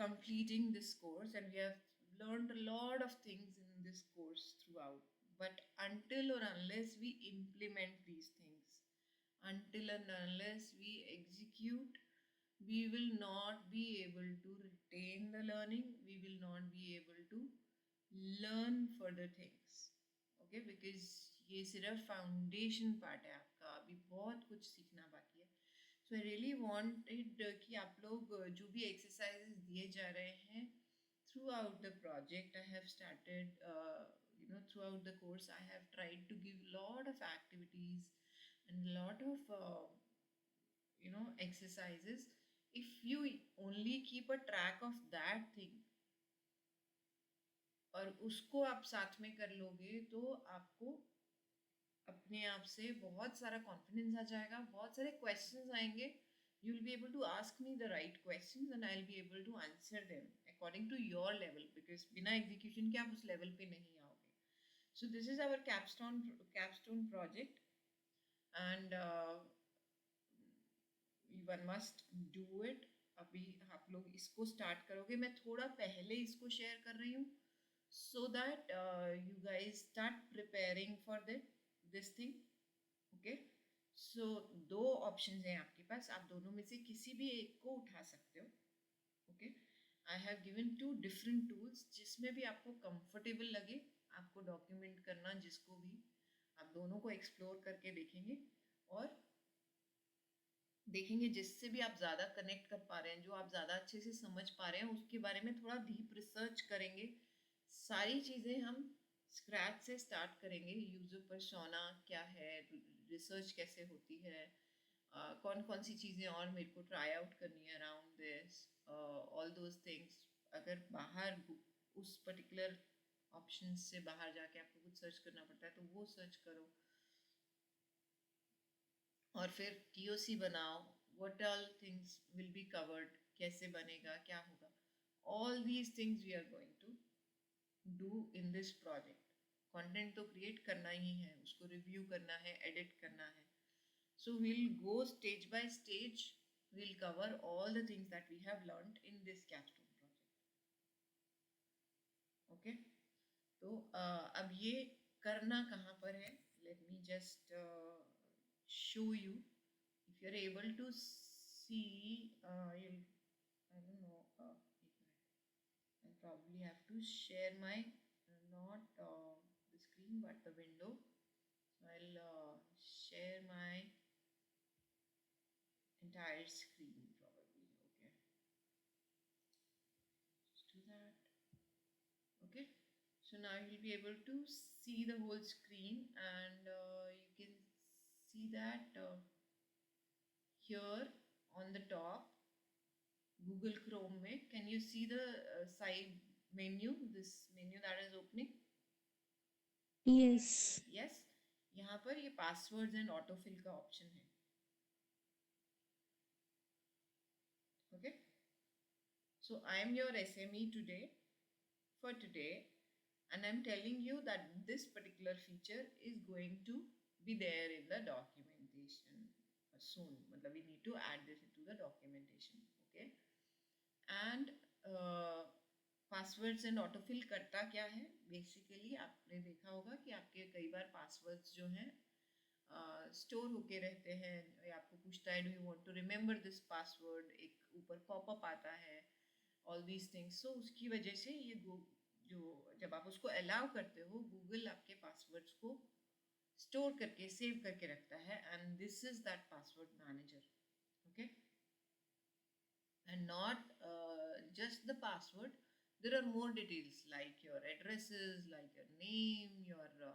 completing this course, and we have learned a lot of things in this course throughout. But until or unless we implement these things, until and unless we execute, we will not be able to retain the learning, we will not be able to learn further things. Okay, because ये सिर्फ foundation part है आपका, अभी बहुत कुछ सीखना बाकी है. सो आई रियली वांटेड कि आप लोग जो भी एक्सरसाइजेस दिए जा रहे हैं throughout the project, I have started throughout the course I have tried to give lot of activities and lot of exercises. If you only keep a track of that thing और उसको आप साथ में कर लोगे, तो आपको अपने आप से बहुत सारा कॉन्फिडेंस आ जाएगा, बहुत सारे क्वेश्चंस आएंगे. You will be able to ask me the right questions and I'll be able to answer them according to your level, because बिना एग्जीक्यूशन के आप उस लेवल पे नहीं आओगे. So this is our capstone project, and one must do it. अभी आप लोग इसको स्टार्ट करोगे, मैं थोड़ा पहले इसको शेयर कर रही हूँ so that you guys start preparing for this thing. Okay, so दो ऑप्शंस हैं आपके पास, आप दोनों में से किसी भी एक को उठा सकते हो. Okay, I have given 2 different tools, जिसमें भी आपको कंफर्टेबल लगे आपको डॉक्यूमेंट करना, जिसको भी आप दोनों को एक्सप्लोर करके देखेंगे और देखेंगे जिससे भी आप ज़्यादा कनेक्ट कर पा रहे हैं, जो आप ज़्यादा अच्छे से समझ पा रहे हैं, उसके बारे में थोड़ा डीप रिसर्च करेंगे. सारी चीज़ें हम स्क्रैच से स्टार्ट करेंगे. यूजर पर्सोना क्या है, रिसर्च कैसे होती है, कौन कौन सी चीज़ें और मेरे को ट्राई आउट करनी है around this, all those things. अगर बाहर उस पर्टिकुलर ऑप्शन से बाहर जाके आपको कुछ सर्च करना पड़ता है तो वो सर्च करो, और फिर TOC बनाओ. What all things will be covered, कैसे बनेगा, क्या होगा, all these things we are going to do in this project. Content तो क्रिएट करना ही है, उसको रिव्यू करना है, एडिट करना है. So we'll go stage by stage, we'll cover all the things that we have learned in this capstone project. Okay, तो अब ये करना कहाँ पर है, let me just show you. If you're able to see, you'll, I don't know, I'll probably have to share my not the screen but the window. So I'll share my entire screen probably. Okay, let's do that. Okay, so now you'll be able to see the whole screen, and you can see that here on the top Google Chrome में, can you see the side menu, this menu that is opening? Yes. Yes, यहाँ पर ये passwords and autofill का option है. Okay, so I am your SME today for today, and I'm telling you that this particular feature is going to be there in the documentation soon. मतलब we need to add this into the documentation. Okay, and passwords and autofill करता क्या है, basically आपने देखा होगा कि आपके कई बार पासवर्ड्स जो हैं स्टोर होके रहते हैं, या आपको पूछता है do you want to remember this password, एक ऊपर पॉपअप आता है, ऑल दीज थिंग्स. सो उसकी वजह से ये जो जब आप उसको अलाउ करते हो, गूगल आपके पासवर्ड्स को स्टोर करके सेव करके रखता है, and this is that password manager. Okay, and not just the password. There are more details like your addresses, like your name, your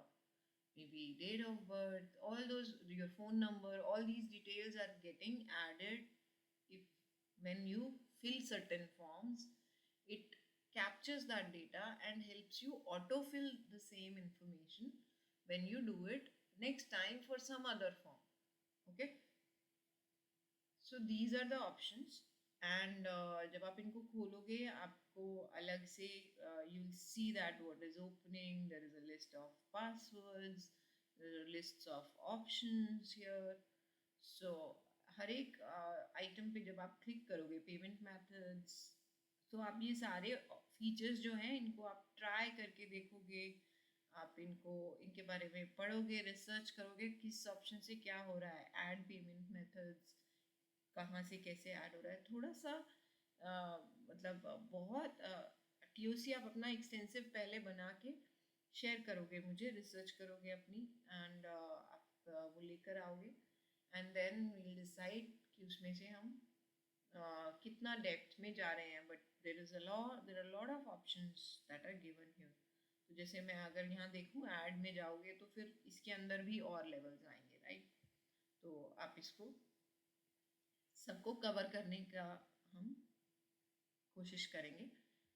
maybe date of birth, all those, your phone number, all these details are getting added. If when you fill certain forms, it captures that data and helps you autofill the same information when you do it next time for some other form. Okay, so these are the options. And जब आप इनको खोलोगे आपको अलग से you see that what is opening, there is a list of passwords, list of options here. So हर एक item पे जब आप क्लिक करोगे, पेमेंट मेथड्स, तो आप ये सारे फीचर्स जो हैं इनको आप ट्राई करके देखोगे, आप इनको इनके बारे में पढ़ोगे, रिसर्च करोगे किस ऑप्शन से क्या हो रहा है, ऐड पेमेंट मेथड्स कहाँ से कैसे ऐड हो रहा है, थोड़ा सा मतलब बहुत टीओसी आप अपना एक्सटेंसिव पहले बना के शेयर करोगे मुझे, रिसर्च करोगे अपनी, एंड आप वो लेकर आओगे, एंड देन वील डिसाइड कि उसमें से हम कितना डेप्थ में जा रहे हैं. But there are lot of options that are given here. तो जैसे मैं अगर यहाँ देखूँ ऐड में जाओगे तो फिर इसके अंदर भी और लेवल्स आएंगे, राइट. तो आप इसको सबको कवर करने का हम कोशिश करेंगे.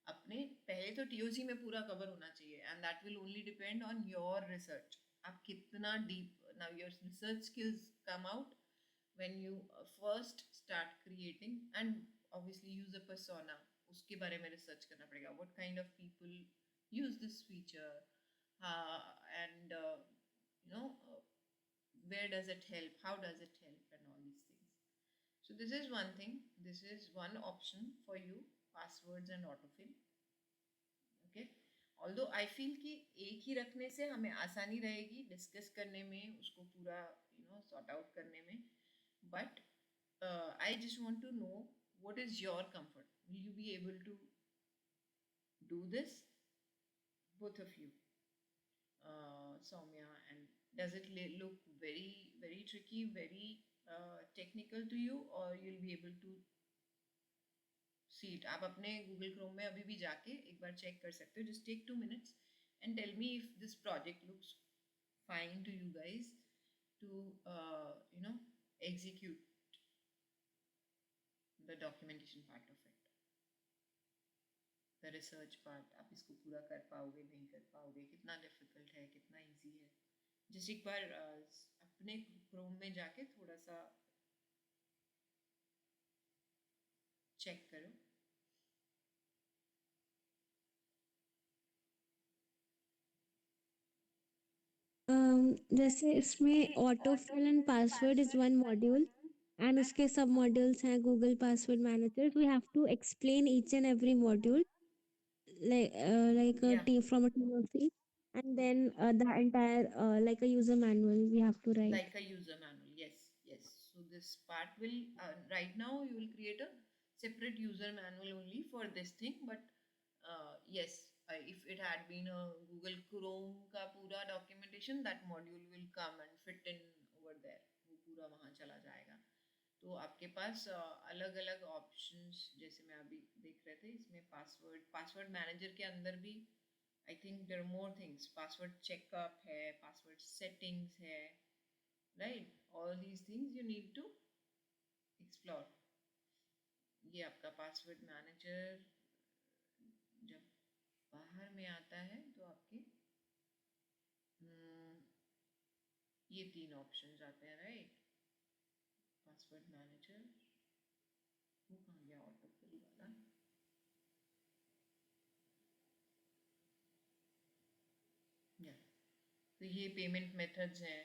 अपने पहले तो टीओसी में पूरा कवर होना चाहिए, and that will only depend on your research. आप कितना deep now your research skills come out when you first start creating, and obviously use a persona, उसके बारे में रिसर्च करना पड़ेगा. What kind of people use this feature, and where does it help, how does it help, and all these things. So this is one thing, this is one option for you, passwords and autofill. Okay, although I feel कि एक ही रखने से हमें आसानी रहेगी discuss करने में, उसको पूरा सॉर्ट आउट करने में. But I just want to know what is your comfort. Will you be able to do this, both of you, Soumya, and does it look very very tricky, very technical to you, or you'll be able to see it? आप अपने Google Chrome में अभी भी जाके एक बार check कर सकते हो. Just take 2 minutes and tell me if this project looks fine to you guys to execute the documentation part of it, the research part. आप इसको पूरा कर पाओगे नहीं कर पाओगे, कितना डिफिकल्ट है कितना इजी है. जस्ट एक बार अपने क्रोम में जाके थोड़ा सा चेक करो. जैसे इसमें auto fill and password is one module and उसके सब मॉड्यूल्स हैं Google password manager. We have to explain each and every module like a Yeah. team from a TOC, and then the entire like a user manual we have to write. Like a user manual, yes, yes. So this part will right now you will create a separate user manual only for this thing. But yes, if it had been a Google Chrome का पूरा documentation, that module will come and fit in over there, वो पूरा वहाँ चला जाएगा. तो आपके पास अलग अलग ऑप्शंस, जैसे मैं अभी देख रहे थे इसमें पासवर्ड मैनेजर के अंदर भी I think there are more things. Password checkup है, पासवर्ड सेटिंग्स है, right. All these things you need to explore. ये आपका पासवर्ड मैनेजर जब बाहर में आता है तो आपके ये 3 ऑप्शंस आते हैं, राइट. पासवर्ड मैनेजर, वो कहाँ गया ऑटोफिल वाला. या तो ये पेमेंट मेथड्स हैं,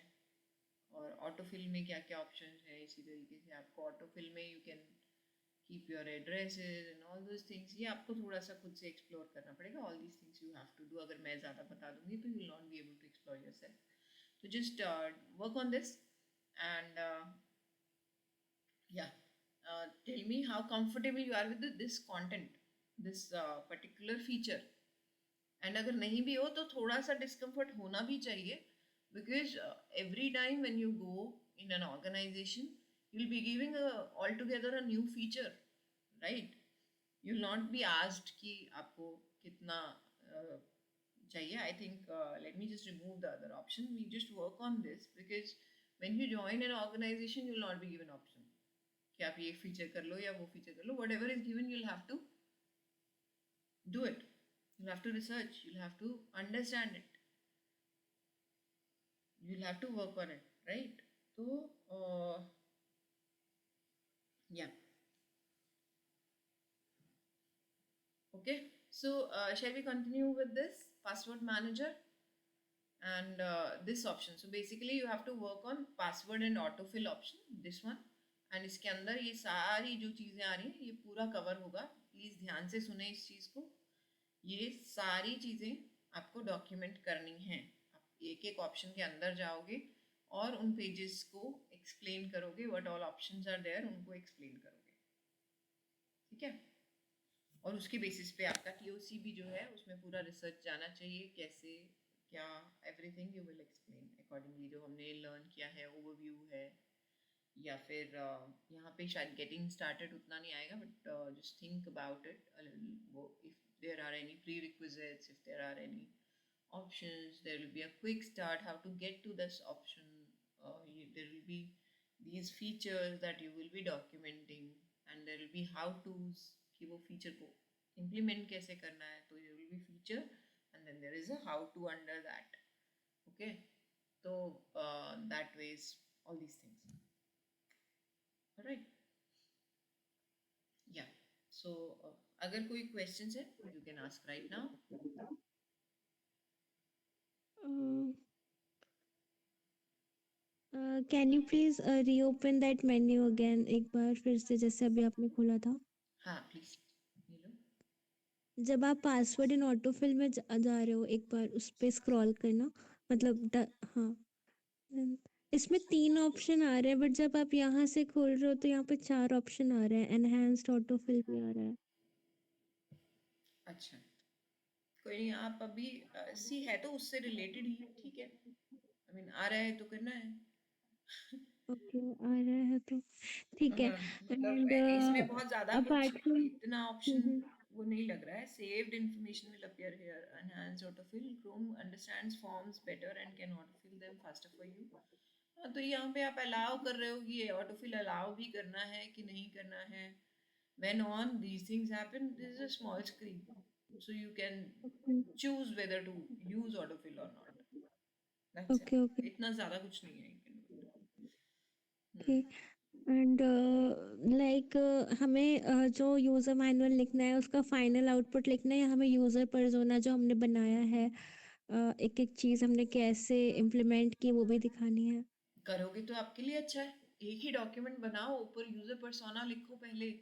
और ऑटोफिल में क्या क्या ऑप्शंस है. इसी तरीके से आपको ऑटोफिल में you can keep your addresses and all those things. ये आपको थोड़ा सा खुद से एक्सप्लोर करना पड़ेगा. All these things you have to do. अगर मैं ज़्यादा बता दूंगी तो you will not be able to explore yourself. तो just work on this and yeah, tell me how comfortable you are with this content, this particular feature. And अगर नहीं भी हो तो थोड़ा सा डिस्कम्फर्ट होना भी चाहिए, because every time when you go in an organization you'll be giving altogether a new feature, right. You'll not be asked कि आपको कितना चाहिए. I think let me just remove the other option. We just work on this because when you join an organization you'll not be given option कि आप ये feature कर लो या वो फीचर कर लो. whatever is given you'll have to do it. You'll have to research, you'll have to understand it, you'll have to work on it, right. So yeah, okay. So shall we continue with this password manager and this option? So basically you have to work on password and autofill option, this one, and इसके अंदर ये सारी जो चीज़ें आ रही हैं ये पूरा कवर होगा। प्लीज़ ध्यान से सुने इस चीज़ को। ये सारी चीज़ें आपको डॉक्यूमेंट करनी हैं। आप एक एक ऑप्शन के अंदर जाओगे और उन पेजेस को एक्सप्लेन करोगे, what all options are there उनको एक्सप्लेन करोगे। ठीक है। और उसके बेसिस पे आपका टीओसी भी जो है उसमें पूरा रिसर्च जाना चाहिए, कैसे क्या, everything you will explain accordingly. जो हमने लर्न किया है, ओवरव्यू है, या फिर यहाँ पे शायद गेटिंग स्टार्टेड उतना नहीं आएगा, but just think about it. वो if there are any prerequisites, if there are any options, there will be a quick start how to get to this option. There will be these features that you will be documenting, and there will be how to's कि वो feature को implement कैसे करना है। तो there will be feature and then there is a how to under that. Okay, so that ways all these things. All right. Yeah. So अगर कोई questions है you can ask right now. Can you please reopen that menu again एक बार फिर से जैसे अभी आपने खोला था। हाँ प्लीज ये लो। जब आप पासवर्ड इन ऑटोफिल में जा रहे हो एक बार उस पे स्क्रॉल करना, मतलब हाँ, इसमें 3 ऑप्शन आ रहे हैं बट जब आप यहाँ से खोल रहे हो तो यहाँ पे 4 ऑप्शन आ रहे हैं, एनहांस्ड ऑटोफिल भी आ रहा है। अच्छा कोई नहीं, आप अभी सी है तो उससे रिलेटेड ही, ठीक है। आई मीन आ रहा है तो करना है। ओके, आ रहा है तो ठीक है। मतलब एंड इसमें बहुत ज़्यादा कुछ अपार्ट फ्रॉम इतना ऑप्शन वो नहीं लग रहा है। Saved information will appear here, enhance autofill, Chrome understands forms better and can autofill them faster for you. हाँ, तो यहाँ पे आप अलाउ कर रहे हो कि ये ऑटोफिल अलाउ भी करना है कि नहीं करना है। When on these things happen, this is a small screen, so you can choose whether to use autofill or not. That's okay okay it. इतना ज़्यादा कुछ नहीं है you can do it. Okay. And like हमें जो user manual लिखना है उसका फाइनल आउटपुट लिखना है या हमें यूज़र पर्सोना जो हमने बनाया है एक एक चीज़ हमने कैसे इम्प्लीमेंट की वो भी दिखानी है। करोगे तो आपके लिए अच्छा है। एक ही डॉक्यूमेंट बनाओ, ऊपर यूजर पर्सोना लिखो पहले,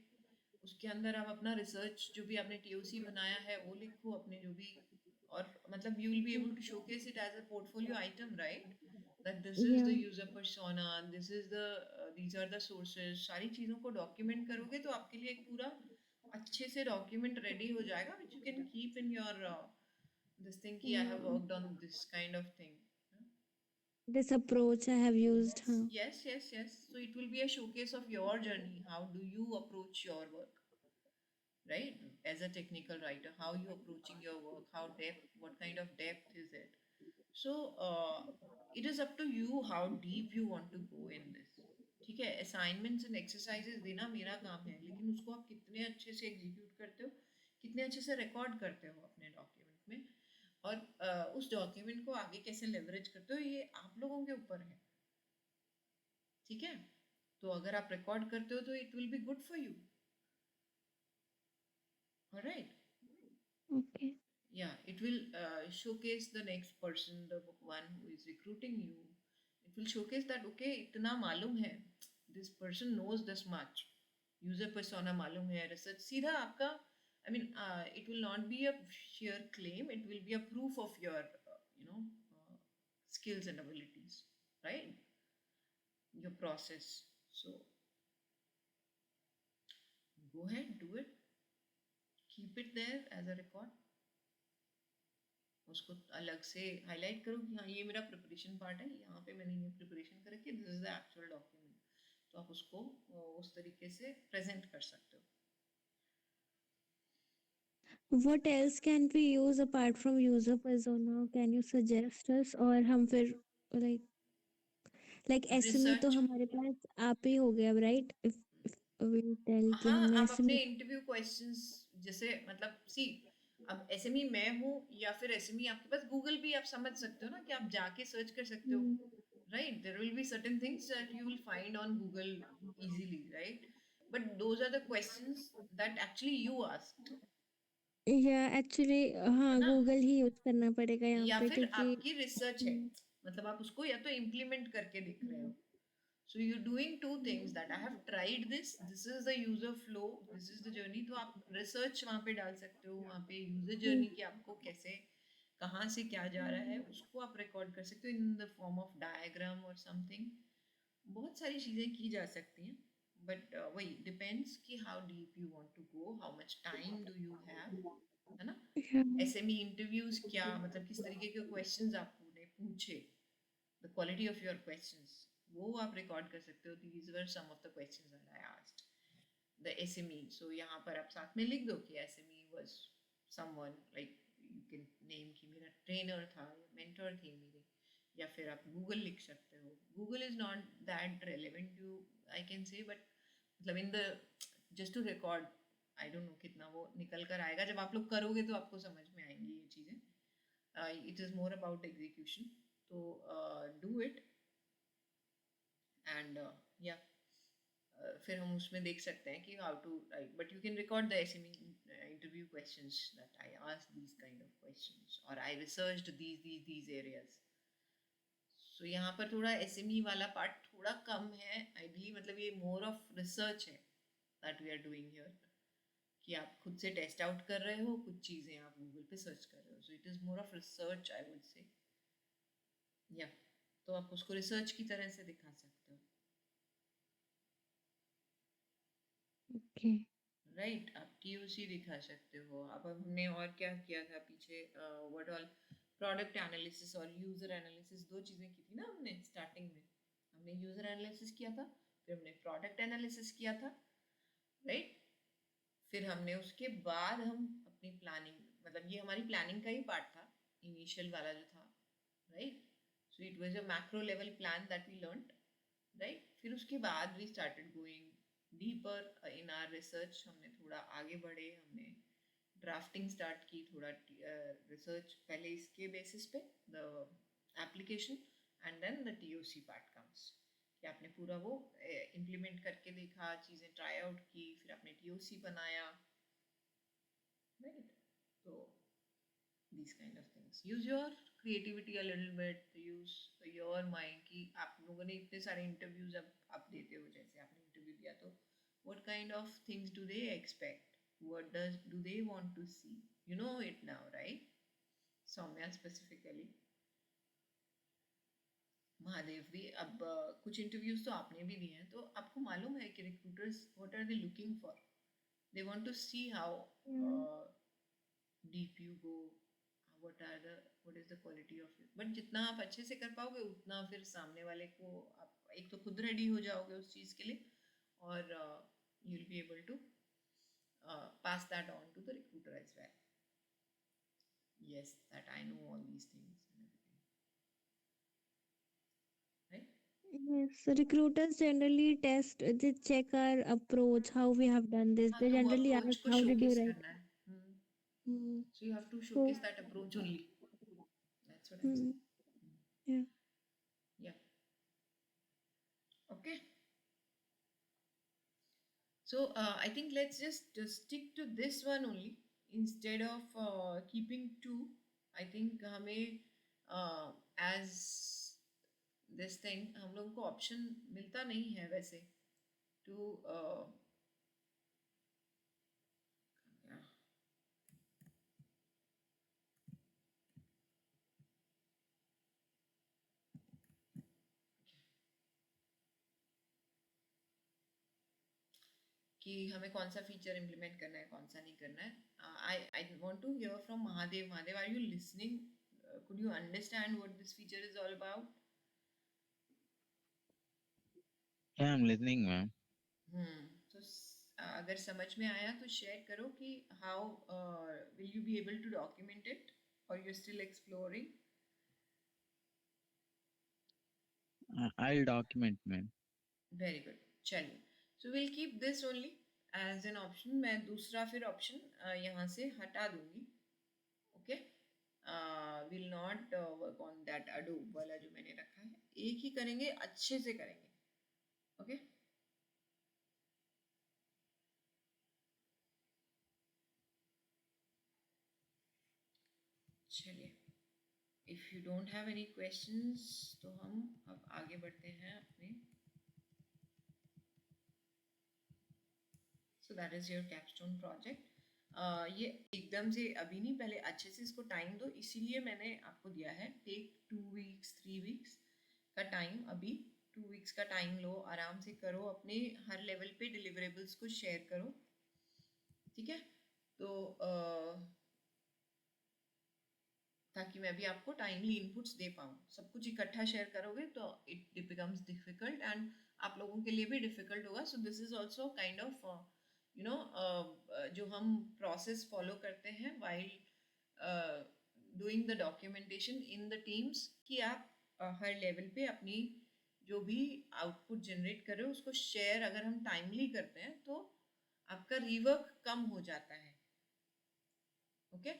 उसके अंदर आप अपना रिसर्च जो भी आपने टीओसी बनाया है वो लिखो, अपने जो भी, और मतलब you will be able to showcase it as a portfolio item, right? That this is या the user persona, this is the, these are the sources. सारी चीज़ों को डॉक्यूमेंट करोगे तो आपके लिए एक पूरा अच्छे से डॉक्यूमेंट रेडी हो जाएगा, which you can keep in your this thing कि I have worked on this kind of thing. This approach I have used. हाँ Yes. So it will be a showcase of your journey. How do you approach your work, right? As a technical writer, how you approaching your work, how depth, what kind of depth is it? So it is up to you how deep you want to go in this. ठीक है, assignments and exercises देना मेरा काम है, लेकिन उसको आप कितने अच्छे से एग्जीक्यूट करते हो, कितने अच्छे से रिकॉर्ड करते हो अपने डॉक्यूमेंट में, और उस डॉक्यूमेंट को आगे कैसे लेवरेज करते हो, ये आप लोगों के ऊपर है। ठीक है, तो अगर आप रिकॉर्ड करते हो तो it will be good for you. Alright. Okay Yeah, it will showcase the next person, the one who is recruiting you. It will showcase that okay, इतना मालूम है, this person knows this much, user persona मालूम है, research सीधा आपका, I mean it will not be a sheer claim, it will be a proof of your you know skills and abilities, right? Your process. So go ahead, do it, keep it there as a record, उसको अलग से highlight करो कि हाँ ये मेरा preparation part है, यहाँ पे मैंने ये प्रिपरेशन कर रखी है, this is the actual document. तो आप उसको उस तरीके से प्रेजेंट कर सकते हो। What else can we use apart from user persona, can you suggest us? और हम फिर लाइक एसएमई तो रिसर्च, हमारे पास आप ही हो गया राइट, इफ वी टेल कि हाँ हमने आप अपने एसएमई। इंटरव्यू क्वेश्चंस, जैसे मतलब सी, अब एसएमई मैं हूँ या फिर एसएमई आपके पास गूगल भी आप समझ सकते हो ना, कि आप जाके सर्च कर सकते हो, right? There will be certain things that you will find on Google easily, right? But those are the questions that actually you asked, या एक्चुअली है हाँ ना? गूगल ही यूज करना पड़ेगा यहाँ या पे फिर क्योंकि आपकी रिसर्च है, मतलब आप उसको या तो इम्प्लीमेंट करके देख रहे हो। So you're doing two things that I have tried this. This is the user flow. This is the journey. तो आप research वहाँ पे डाल सकते हो. वहाँ पे user journey की आपको कैसे कहाँ से क्या जा रहा है उसको आप record कर सकते हो in the form of diagram or something. बहुत सारी चीज़ें की जा सकती हैं. But वही depends कि how deep you want to go, how much time do you have, है ना? SME interviews क्या मतलब किस तरीके के questions आपने पूछे, the quality of your questions वो आप record कर सकते हो. These were some of the questions that I asked the SME. So यहाँ पर आप साथ में लिख दो कि SME was someone like you can name कि मेरा trainer था या mentor थे मेरे, या फिर आप Google लिख सकते हो. Google is not that relevant to I can say, but मतलब in the just to record I don't know कितना वो निकल कर आएगा. जब आप लोग करोगे तो आपको समझ में आएंगी ये चीज़ें. It is more about execution. तो डू इट एंड या फिर हम उसमें देख सकते हैं कि how to write. But you can record the SME interview questions that I asked these kind of questions और I researched these areas. So यहाँ पर थोड़ा एसएमई वाला पार्ट थोड़ा कम है आइडियली. मतलब ये मोर ऑफ रिसर्च है that we are doing here कि आप खुद से टेस्ट आउट कर रहे हो कुछ चीज़ें आप गूगल पे सर्च कर रहे हो. So it is more of research I would say. या तो आप उसको रिसर्च की तरह से दिखा सकते हो. ओके राइट आप टीओसी दिखा सकते हो. अब हमने और क्या किया था पीछे व्हाट ऑल प्रोडक्ट एनालिसिस और यूज़र एनालिसिस दो चीज़ें की थी ना हमने स्टार्टिंग में. हमने यूज़र एनालिसिस किया था फिर हमने प्रोडक्ट एनालिसिस किया था राइट. फिर हमने उसके बाद हम अपनी प्लानिंग मतलब ये हमारी प्लानिंग का ही पार्ट था इनिशियल वाला जो था right. So it was a macro level plan that we learned right. फिर उसके बाद we started going deeper in our research. हमने थोड़ा आगे बढ़े. हमने ड्राफ्टिंग स्टार्ट की थोड़ा रिसर्च पहले इसके बेसिस पे the application and then the TOC part comes कि आपने पूरा वो इम्प्लीमेंट करके देखा चीज़ें ट्राई आउट की फिर आपने टीओसी बनाया राइट. तो these kind of things use your creativity a little bit, use your mind कि आप लोगों ने इतने सारे इंटरव्यूज अब आप देते हो जैसे आपने इंटरव्यू दिया तो what kind of things do they expect, what do they want to see, you know it now right. Saumya specifically Mahadev भी. अब कुछ इंटरव्यूज तो आपने भी दिए हैं तो आपको मालूम है कि recruiters what are they looking for. They want to see how deep you go, what is the quality of it. But जितना आप अच्छे से कर पाओगे उतना फिर सामने वाले को आप एक तो खुद रेडी हो जाओगे उस चीज़ के लिए और you will be able to pass that on to the recruiter as well. Yes, that I know all these things and everything. Right? yes recruiters generally test they check our approach how we have done this हाँ they तो वो generally approach ask को how did you showcase write. करना है. Hmm. So you have to So showcase that approach only. That's what I'm hmm. saying. yeah Yeah. Okay. So I think let's just stick to this one only instead of keeping two. I think हमें as this thing हम लोगों को option मिलता नहीं है वैसे to yeah. कि हमें कौन सा फीचर इम्प्लीमेंट करना है कौन सा नहीं करना है. I want to hear from Mahadev. Mahadev are you listening, could you understand what this feature is all about? Yeah, I'm listening, ma'am. तो अगर समझ में आया तो शेयर करो कि how will you be able to document it और you still exploring. I'll document, ma'am. Very good. चलिए so will keep this only as an option. मैं दूसरा फिर ऑप्शन यहाँ से हटा दूंगी. Okay will not work on that Adobe वाला जो मैंने रखा है. एक ही करेंगे अच्छे से करेंगे. ओके चलिए if you don't have any questions तो हम अब आगे बढ़ते हैं अपने so that is your capstone project. ये एकदम से अभी नहीं, पहले अच्छे से इसको टाइम दो, इसीलिए मैंने आपको दिया है टेक 2 वीक्स 3 वीक्स का टाइम। अभी 2 वीक्स का टाइम लो, आराम से करो, अपने हर लेवल पे डिलीवरेबल्स को शेयर करो, ठीक है। तो ताकि मैं भी आपको टाइमली इनपुट्स दे पाऊँ। सब कुछ इकट्ठा शेयर करोगे तो इट बिकम्स डिफिकल्ट एंड आप लोगों के लिए भी डिफिकल्ट होगा। So this is also kind of you know जो हम प्रोसेस फॉलो करते हैं while doing the documentation in the teams, कि आप हर लेवल पे अपनी जो भी आउटपुट जनरेट कर रहे हो उसको शेयर अगर हम टाइमली करते हैं तो आपका रिवर्क कम हो जाता है। ओके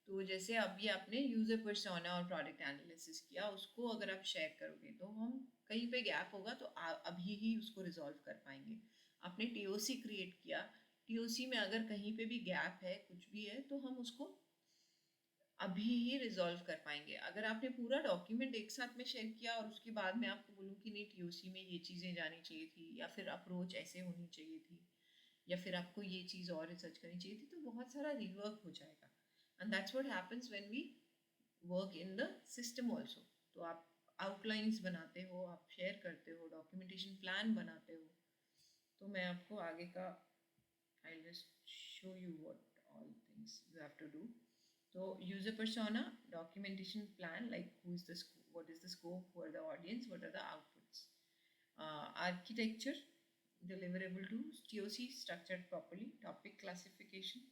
तो जैसे अभी आपने यूजर पर्सोना और प्रोडक्ट एनालिसिस किया, उसको अगर आप शेयर करोगे तो हम कहीं पे गैप होगा तो अभी ही उसको रिजॉल्व कर पाएंगे। आपने टीओसी क्रिएट किया, टीओसी में अगर कहीं पे भी गैप है, कुछ भी है, तो हम उसको अभी ही रिजॉल्व कर पाएंगे। अगर आपने पूरा डॉक्यूमेंट एक साथ में शेयर किया और उसके बाद मैं आपको बोलूँ कि नहीं टीओसी में ये चीज़ें जानी चाहिए थी, या फिर अप्रोच ऐसे होनी चाहिए थी, या फिर आपको ये चीज़ और रिसर्च करनी चाहिए थी, तो बहुत सारा रिवर्क हो जाएगा। And that's what happens when we work in the system also. तो आप आउटलाइंस बनाते हो, आप शेयर करते हो, डॉक्यूमेंटेशन प्लान बनाते हो। तो मैं आपको आगे का I just show you what all things you have to do. So user persona, documentation plan, like who is the what is the scope, who are the audience, what are the outputs. Architecture, deliverable tools, TOC structured properly, topic classification,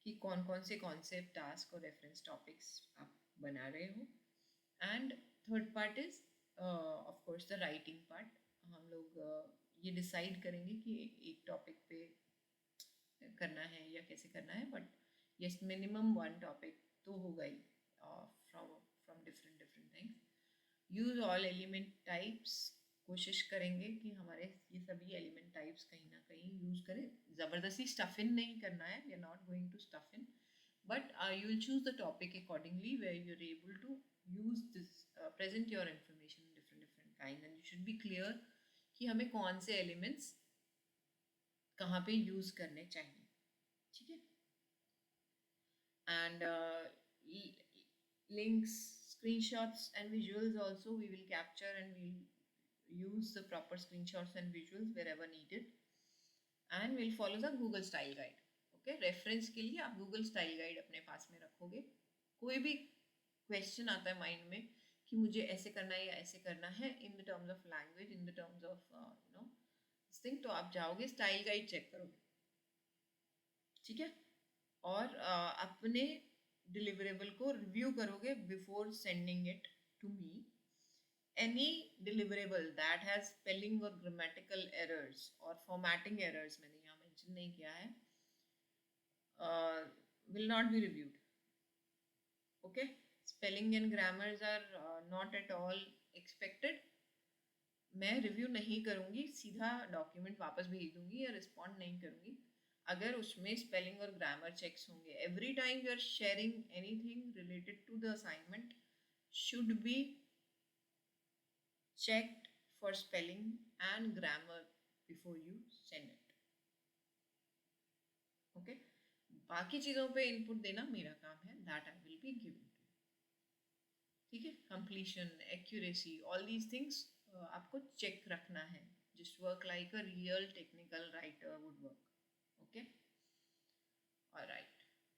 कि कौन कौन से concept, task और reference topics आप बना रहे हो. And third part is of course the writing part. हम लोग ये decide करेंगे कि एक topic पे करना है या कैसे करना है, but yes minimum one topic तो होगा ही from different things. use all element types, कोशिश करेंगे कि हमारे ये सभी एलिमेंट टाइप्स कहीं ना कहीं यूज करें। ज़बरदस्ती स्टफ इन नहीं करना है, we are not going to stuff in, but you will choose the topic accordingly where you are able to use this present your information in different kind, and you should be clear कि हमें कौन से elements कहाँ पे use करने चाहिए, ठीक है। And links, screenshots and visuals also we will capture, and we'll use the proper screenshots and visuals wherever needed, and we'll follow the Google style guide. Okay, reference के लिए आप Google style guide अपने पास में रखोगे। कोई भी question आता है माइंड में कि मुझे ऐसे करना है या ऐसे करना है in the terms of language, in the terms of you know this thing, तो आप जाओगे स्टाइल गाइड चेक करोगे, ठीक है। और अपने डिलीवरेबल को रिव्यू करोगे before sending it to me. Any deliverable that has spelling और ग्रामेटिकल एरर्स और फॉर्मेटिंग एरर्स, मैंने यहाँ मेंशन नहीं किया है, will not be reviewed. Okay, spelling and grammars are not at all expected. मैं रिव्यू नहीं करूँगी, सीधा डॉक्यूमेंट वापस भेज दूंगी या रिस्पॉन्ड नहीं करूँगी अगर उसमें स्पेलिंग और ग्रामर चेक्स होंगे। Every time you are sharing anything related to the assignment should be checked for spelling and grammar before you send it. Okay, बाकी चीज़ों पे इनपुट देना मेरा काम है, that I will be giving to you. ठीक है, completion, accuracy, all these things आपको चेक रखना है, just work like a real technical writer would work. Okay.